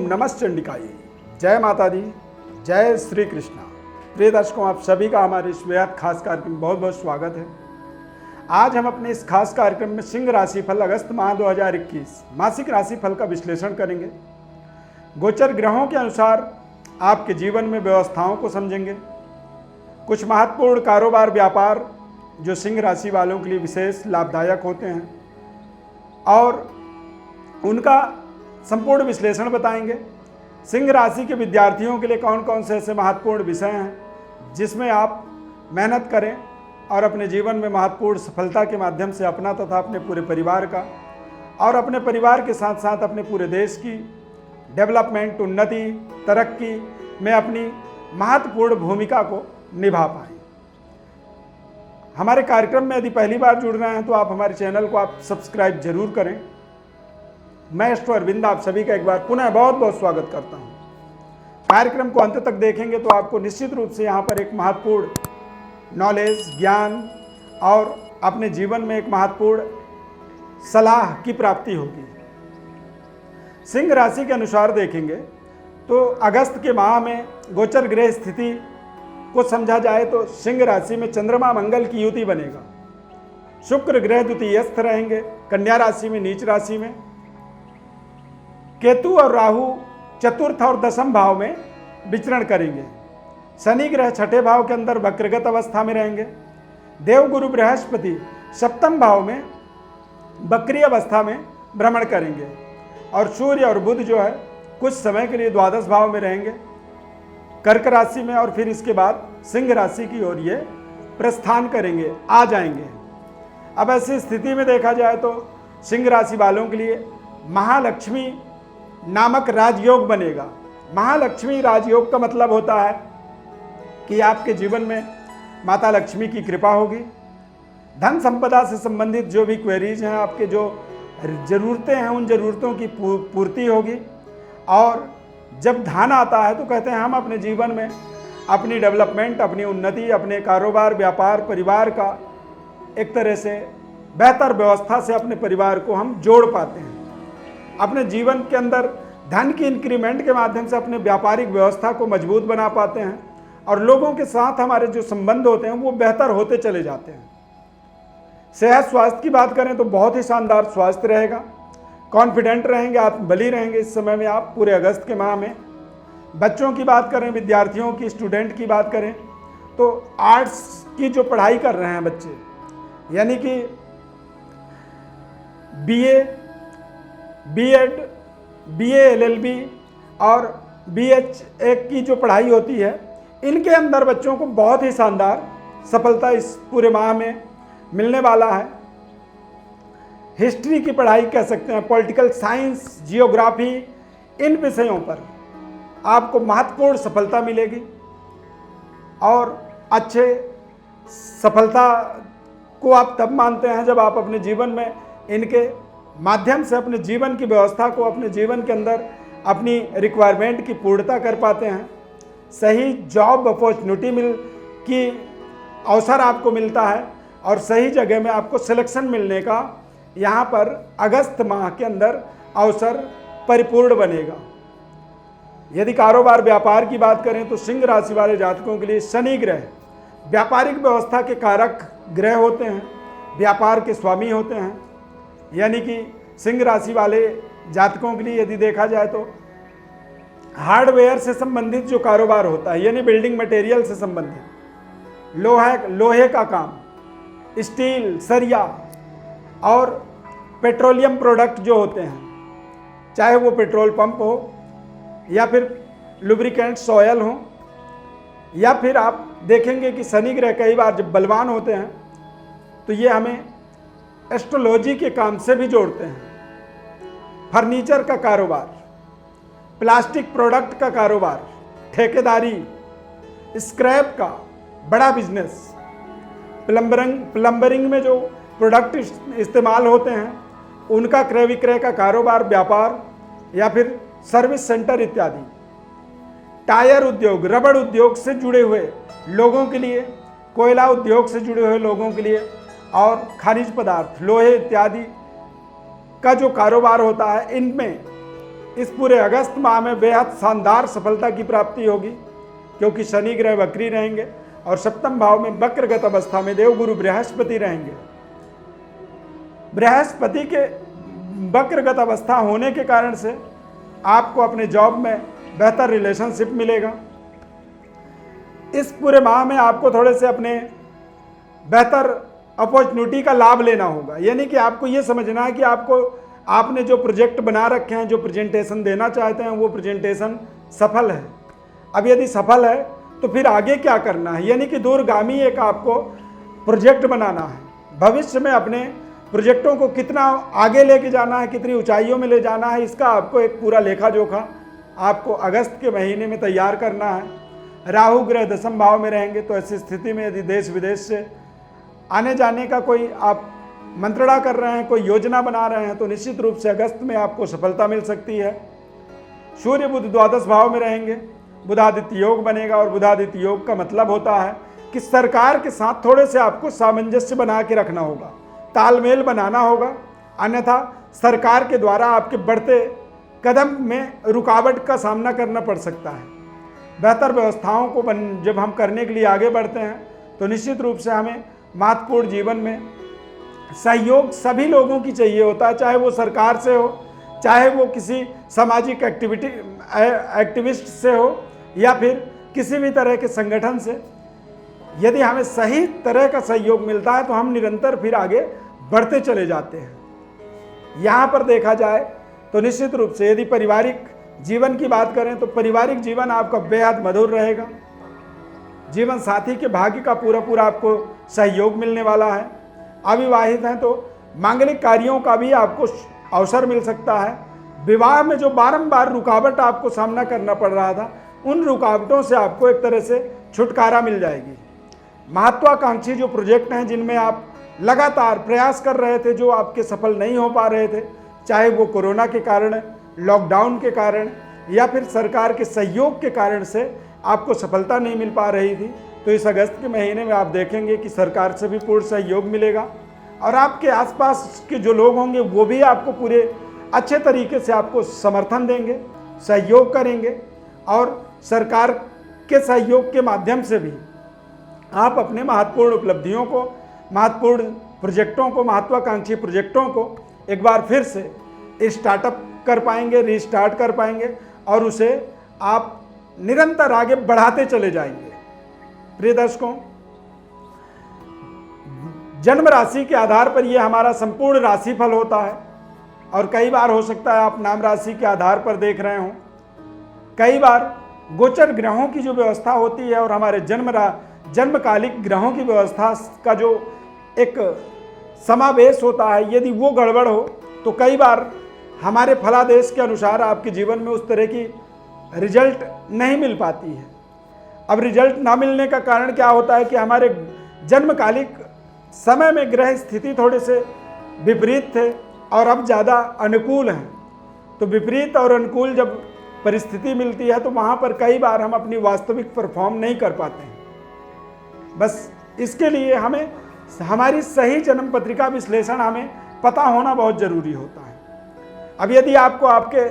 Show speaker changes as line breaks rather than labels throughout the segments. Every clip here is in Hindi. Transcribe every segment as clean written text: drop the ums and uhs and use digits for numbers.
नमः चंडिकाय। जय माता दी, जय श्री कृष्णा। प्रिय दर्शकों, आप सभी का हमारे इस बेहद खास कार्यक्रम में बहुत बहुत स्वागत है। आज हम अपने इस खास कार्यक्रम में सिंह राशिफल अगस्त माह 2021 मासिक राशिफल का विश्लेषण करेंगे। गोचर ग्रहों के अनुसार आपके जीवन में व्यवस्थाओं को समझेंगे। कुछ महत्वपूर्ण कारोबार व्यापार जो सिंह राशि वालों के लिए विशेष लाभदायक होते हैं और उनका संपूर्ण विश्लेषण बताएंगे। सिंह राशि के विद्यार्थियों के लिए कौन कौन से ऐसे महत्वपूर्ण विषय हैं जिसमें आप मेहनत करें और अपने जीवन में महत्वपूर्ण सफलता के माध्यम से अपना तथा अपने पूरे परिवार का और अपने परिवार के साथ साथ अपने पूरे देश की डेवलपमेंट, उन्नति, तरक्की में अपनी महत्वपूर्ण भूमिका को निभा पाएं। हमारे कार्यक्रम में यदि पहली बार जुड़ रहे हैं तो आप हमारे चैनल को आप सब्सक्राइब जरूर करें। मैं एस्ट्रो अरविंद आप सभी का एक बार पुनः बहुत बहुत स्वागत करता हूं। कार्यक्रम को अंत तक देखेंगे तो आपको निश्चित रूप से यहाँ पर एक महत्वपूर्ण नॉलेज, ज्ञान और अपने जीवन में एक महत्वपूर्ण सलाह की प्राप्ति होगी। सिंह राशि के अनुसार देखेंगे तो अगस्त के माह में गोचर ग्रह स्थिति को समझा जाए तो सिंह राशि में चंद्रमा मंगल की युति बनेगा। शुक्र ग्रह द्वितीयस्थ रहेंगे कन्या राशि में, नीच राशि में। केतु और राहु चतुर्थ और दशम भाव में विचरण करेंगे। शनि ग्रह छठे भाव के अंदर वक्रगत अवस्था में रहेंगे। देवगुरु बृहस्पति सप्तम भाव में वक्री अवस्था में भ्रमण करेंगे और सूर्य और बुध जो है कुछ समय के लिए द्वादश भाव में रहेंगे कर्क राशि में और फिर इसके बाद सिंह राशि की ओर ये प्रस्थान करेंगे, आ जाएंगे। अब ऐसी स्थिति में देखा जाए तो सिंह राशि वालों के लिए महालक्ष्मी नामक राजयोग बनेगा। महालक्ष्मी राजयोग का मतलब होता है कि आपके जीवन में माता लक्ष्मी की कृपा होगी। धन संपदा से संबंधित जो भी क्वेरीज हैं, आपके जो ज़रूरतें हैं, उन ज़रूरतों की पूर्ति होगी। और जब धन आता है तो कहते हैं हम अपने जीवन में अपनी डेवलपमेंट, अपनी उन्नति, अपने कारोबार, व्यापार, परिवार का एक तरह से बेहतर व्यवस्था से अपने परिवार को हम जोड़ पाते हैं। अपने जीवन के अंदर धन की इंक्रीमेंट के माध्यम से अपने व्यापारिक व्यवस्था को मजबूत बना पाते हैं और लोगों के साथ हमारे जो संबंध होते हैं वो बेहतर होते चले जाते हैं। सेहत स्वास्थ्य की बात करें तो बहुत ही शानदार स्वास्थ्य रहेगा। कॉन्फिडेंट रहेंगे, आत्मबली रहेंगे इस समय में आप पूरे अगस्त के माह में। बच्चों की बात करें, विद्यार्थियों की, स्टूडेंट की बात करें तो आर्ट्स की जो पढ़ाई कर रहे हैं बच्चे, यानी कि बीए, बीएड, बीए, एलएलबी और बीएचए की जो पढ़ाई होती है, इनके अंदर बच्चों को बहुत ही शानदार सफलता इस पूरे माह में मिलने वाला है। हिस्ट्री की पढ़ाई कह सकते हैं, पॉलिटिकल साइंस, जियोग्राफी, इन विषयों पर आपको महत्वपूर्ण सफलता मिलेगी और अच्छे सफलता को आप तब मानते हैं जब आप अपने जीवन में इनके माध्यम से अपने जीवन की व्यवस्था को, अपने जीवन के अंदर अपनी रिक्वायरमेंट की पूर्णता कर पाते हैं। सही जॉब अपॉर्चुनिटी की अवसर आपको मिलता है और सही जगह में आपको सिलेक्शन मिलने का यहाँ पर अगस्त माह के अंदर अवसर परिपूर्ण बनेगा। यदि कारोबार व्यापार की बात करें तो सिंह राशि वाले जातकों के लिए शनि ग्रह व्यापारिक व्यवस्था के कारक ग्रह होते हैं, व्यापार के स्वामी होते हैं। यानी कि सिंह राशि वाले जातकों के लिए यदि देखा जाए तो हार्डवेयर से संबंधित जो कारोबार होता है, यानी बिल्डिंग मटेरियल से संबंधित, लोहे का काम, स्टील, सरिया और पेट्रोलियम प्रोडक्ट जो होते हैं, चाहे वो पेट्रोल पंप हो या फिर लुब्रिकेंट्स ऑयल हो, या फिर आप देखेंगे कि शनि ग्रह कई बार जब बलवान होते हैं तो ये हमें एस्ट्रोलॉजी के काम से भी जोड़ते हैं। फर्नीचर का कारोबार, प्लास्टिक प्रोडक्ट का कारोबार, ठेकेदारी, स्क्रैप का बड़ा बिजनेस, प्लम्बरिंग में जो प्रोडक्ट इस्तेमाल होते हैं उनका क्रय विक्रय का कारोबार, व्यापार या फिर सर्विस सेंटर इत्यादि, टायर उद्योग, रबड़ उद्योग से जुड़े हुए लोगों के लिए, कोयला उद्योग से जुड़े हुए लोगों के लिए और खनिज पदार्थ, लोहे इत्यादि का जो कारोबार होता है, इनमें इस पूरे अगस्त माह में बेहद शानदार सफलता की प्राप्ति होगी, क्योंकि शनि ग्रह वक्री रहेंगे और सप्तम भाव में वक्रगत अवस्था में देवगुरु बृहस्पति रहेंगे। बृहस्पति के वक्रगत अवस्था होने के कारण से आपको अपने जॉब में बेहतर रिलेशनशिप मिलेगा। इस पूरे माह में आपको थोड़े से अपने बेहतर अपॉर्चुनिटी का लाभ लेना होगा, यानी कि आपको ये समझना है कि आपने जो प्रोजेक्ट बना रखे हैं, जो प्रेजेंटेशन देना चाहते हैं, वो प्रेजेंटेशन सफल है। अब यदि सफल है तो फिर आगे क्या करना है, यानी कि दूरगामी एक आपको प्रोजेक्ट बनाना है। भविष्य में अपने प्रोजेक्टों को कितना आगे लेके जाना है, कितनी ऊंचाइयों में ले जाना है, इसका आपको एक पूरा लेखा जोखा आपको अगस्त के महीने में तैयार करना है। राहु ग्रह दशम भाव में रहेंगे, तो ऐसी स्थिति में यदि देश विदेश से आने जाने का कोई आप मंत्रणा कर रहे हैं, कोई योजना बना रहे हैं, तो निश्चित रूप से अगस्त में आपको सफलता मिल सकती है। सूर्य बुध द्वादश भाव में रहेंगे, बुधादित्य योग बनेगा, और बुधादित्य योग का मतलब होता है कि सरकार के साथ थोड़े से आपको सामंजस्य बना के रखना होगा, तालमेल बनाना होगा, अन्यथा सरकार के द्वारा आपके बढ़ते कदम में रुकावट का सामना करना पड़ सकता है। बेहतर व्यवस्थाओं को जब हम करने के लिए आगे बढ़ते हैं तो निश्चित रूप से हमें महत्वपूर्ण जीवन में सहयोग सभी लोगों की चाहिए होता है, चाहे वो सरकार से हो, चाहे वो किसी सामाजिक एक्टिविस्ट से हो, या फिर किसी भी तरह के संगठन से। यदि हमें सही तरह का सहयोग मिलता है तो हम निरंतर फिर आगे बढ़ते चले जाते हैं। यहाँ पर देखा जाए तो निश्चित रूप से यदि पारिवारिक जीवन की बात करें तो पारिवारिक जीवन आपका बेहद मधुर रहेगा। जीवन साथी के भाग्य का पूरा आपको सहयोग मिलने वाला है। अविवाहित हैं तो मांगलिक कार्यों का भी आपको अवसर मिल सकता है। विवाह में जो बारंबार रुकावट आपको सामना करना पड़ रहा था, उन रुकावटों से आपको एक तरह से छुटकारा मिल जाएगी। महत्वाकांक्षी जो प्रोजेक्ट हैं, जिनमें आप लगातार प्रयास कर रहे थे, जो आपके सफल नहीं हो पा रहे थे, चाहे वो कोरोना के कारण, लॉकडाउन के कारण, या फिर सरकार के सहयोग के कारण से आपको सफलता नहीं मिल पा रही थी, तो इस अगस्त के महीने में आप देखेंगे कि सरकार से भी पूर्ण सहयोग मिलेगा, और आपके आसपास के जो लोग होंगे वो भी आपको पूरे अच्छे तरीके से आपको समर्थन देंगे, सहयोग करेंगे, और सरकार के सहयोग के माध्यम से भी आप अपने महत्वपूर्ण उपलब्धियों को, महत्वपूर्ण प्रोजेक्टों को, महत्वाकांक्षी प्रोजेक्टों को एक बार फिर से स्टार्टअप कर पाएंगे, रीस्टार्ट कर पाएंगे, और उसे आप निरंतर आगे बढ़ाते चले जाएंगे। प्रिय दर्शकों, जन्म राशि के आधार पर यह हमारा संपूर्ण राशिफल होता है, और कई बार हो सकता है आप नाम राशि के आधार पर देख रहे हो। कई बार गोचर ग्रहों की जो व्यवस्था होती है और हमारे जन्मकालिक ग्रहों की व्यवस्था का जो एक समावेश होता है, यदि वो गड़बड़ हो तो कई बार हमारे फलादेश के अनुसार आपके जीवन में उस तरह की रिजल्ट नहीं मिल पाती है। अब रिजल्ट ना मिलने का कारण क्या होता है कि हमारे जन्मकालिक समय में ग्रह स्थिति थोड़े से विपरीत थे और अब ज़्यादा अनुकूल हैं। तो विपरीत और अनुकूल जब परिस्थिति मिलती है तो वहाँ पर कई बार हम अपनी वास्तविक परफॉर्म नहीं कर पाते हैं। बस इसके लिए हमें हमारी सही जन्म पत्रिका विश्लेषण हमें पता होना बहुत ज़रूरी होता है। अब यदि आपको आपके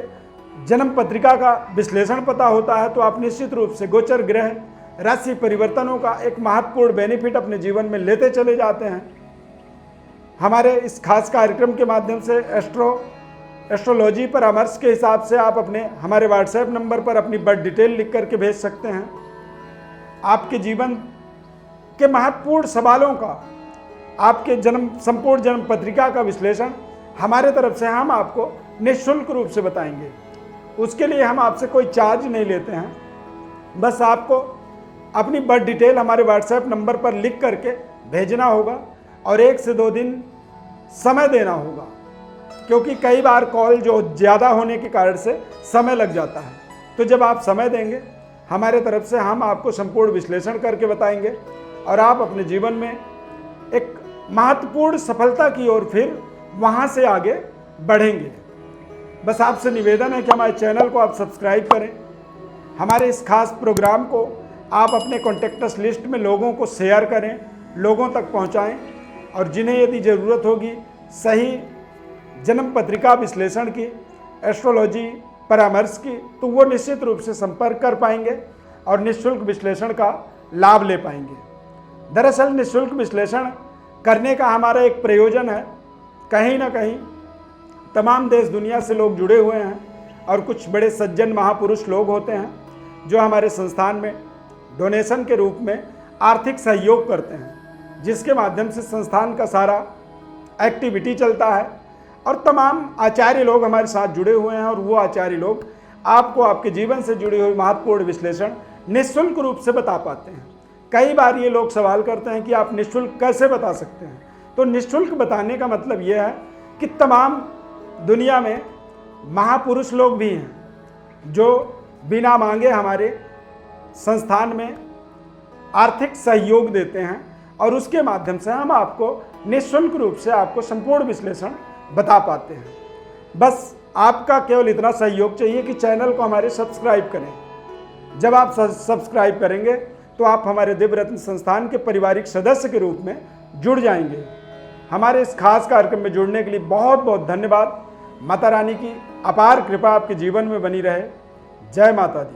जन्म पत्रिका का विश्लेषण पता होता है तो आप निश्चित रूप से गोचर ग्रह राशि परिवर्तनों का एक महत्वपूर्ण बेनिफिट अपने जीवन में लेते चले जाते हैं। हमारे इस खास कार्यक्रम के माध्यम से एस्ट्रोलॉजी परामर्श के हिसाब से आप अपने हमारे व्हाट्सएप नंबर पर अपनी बर्थ डिटेल लिख करके भेज सकते हैं। आपके जीवन के महत्वपूर्ण सवालों का, आपके संपूर्ण जन्म पत्रिका का विश्लेषण हमारे तरफ से हम आपको निःशुल्क रूप से बताएंगे। उसके लिए हम आपसे कोई चार्ज नहीं लेते हैं। बस आपको अपनी बर्थ डिटेल हमारे व्हाट्सएप नंबर पर लिख करके भेजना होगा और 1 से 2 दिन समय देना होगा, क्योंकि कई बार कॉल जो ज़्यादा होने के कारण से समय लग जाता है। तो जब आप समय देंगे हमारे तरफ से हम आपको संपूर्ण विश्लेषण करके बताएंगे और आप अपने जीवन में एक महत्वपूर्ण सफलता की ओर फिर वहाँ से आगे बढ़ेंगे। बस आपसे निवेदन है कि हमारे चैनल को आप सब्सक्राइब करें, हमारे इस खास प्रोग्राम को आप अपने कॉन्टेक्टस लिस्ट में लोगों को शेयर करें, लोगों तक पहुंचाएं, और जिन्हें यदि ज़रूरत होगी सही जन्म पत्रिका विश्लेषण की, एस्ट्रोलॉजी परामर्श की, तो वो निश्चित रूप से संपर्क कर पाएंगे और निःशुल्क विश्लेषण का लाभ ले पाएंगे। दरअसल निःशुल्क विश्लेषण करने का हमारा एक प्रयोजन है, कहीं ना कहीं तमाम देश दुनिया से लोग जुड़े हुए हैं और कुछ बड़े सज्जन महापुरुष लोग होते हैं जो हमारे संस्थान में डोनेशन के रूप में आर्थिक सहयोग करते हैं, जिसके माध्यम से संस्थान का सारा एक्टिविटी चलता है और तमाम आचार्य लोग हमारे साथ जुड़े हुए हैं और वो आचार्य लोग आपको आपके जीवन से जुड़ी हुई महत्वपूर्ण विश्लेषण निःशुल्क रूप से बता पाते हैं। कई बार ये लोग सवाल करते हैं कि आप निःशुल्क कैसे बता सकते हैं, तो निःशुल्क बताने का मतलब यह है कि तमाम दुनिया में महापुरुष लोग भी हैं जो बिना मांगे हमारे संस्थान में आर्थिक सहयोग देते हैं और उसके माध्यम से हम आपको निःशुल्क रूप से आपको संपूर्ण विश्लेषण बता पाते हैं। बस आपका केवल इतना सहयोग चाहिए कि चैनल को हमारे सब्सक्राइब करें। जब आप सब्सक्राइब करेंगे तो आप हमारे दिव्य रत्न संस्थान के पारिवारिक सदस्य के रूप में जुड़ जाएंगे। हमारे इस खास कार्यक्रम में जुड़ने के लिए बहुत बहुत धन्यवाद। माता रानी की अपार कृपा आपके जीवन में बनी रहे। जय माता दी।